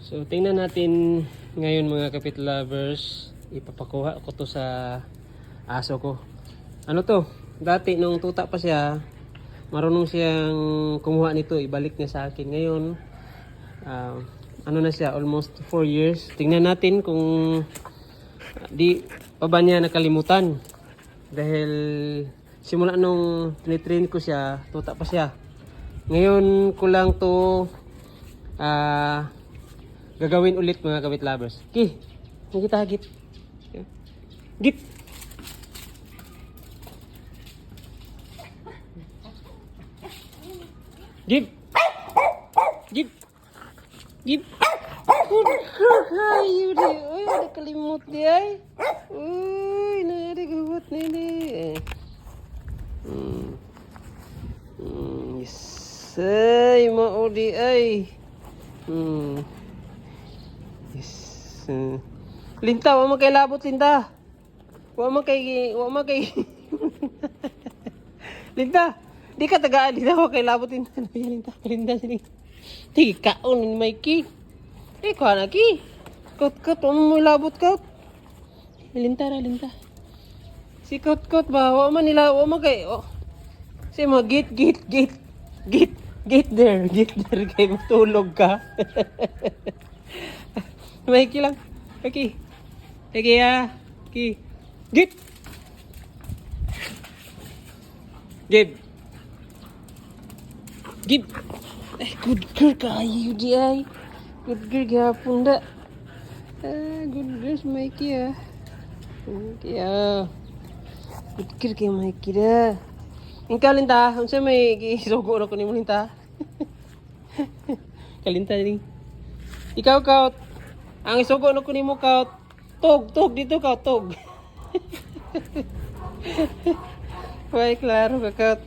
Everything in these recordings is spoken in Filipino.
So tingnan natin ngayon mga kapit lovers, ipapakuha ko to sa aso ko. Ano to? Dati nung tuta pa siya, marunong siyang kumuha nito, ibalik niya sa akin. Ngayon, ano na siya, almost 4 years. Tingnan natin kung di pa ba niya nakalimutan. Dahil simula nung tinitrain ko siya, tuta pa siya. Ngayon ko lang to gagawin ulit mga kabit lovers. Ki, kita git. Git. Gip. Gip. Gip. Ay, udah, ada kelimut dia. Uy, nari gawat nini. Yes, ay mau di ay. Yes. Linta, wa man kay labot linta. Wa man kay Linta. Di ka tagaan dito wa kay labot linta. Linta sini. Tigi kaon ni Mikey. Ko na ki. Kot mo labot kaut. Linta ra linta. Si kot ba wa man nila wa man kay si mo git there kay matulog ka. Mikey lang. Okay. Okay ya. Okay. Git. Gib. Gib. Good girl kayo di ay. Good girl gapon da. Good girl Mikey ya. Okay ya. Good girl kay Mikey da. Ikaw linta, unsa may gisugo ra ko nimo linta? Kalinta ni. Ikaw kaut. Ang isugo na ko nimo kaut. Tog dito kaut tog. Why klaro ka kaut.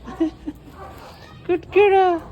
Good girl.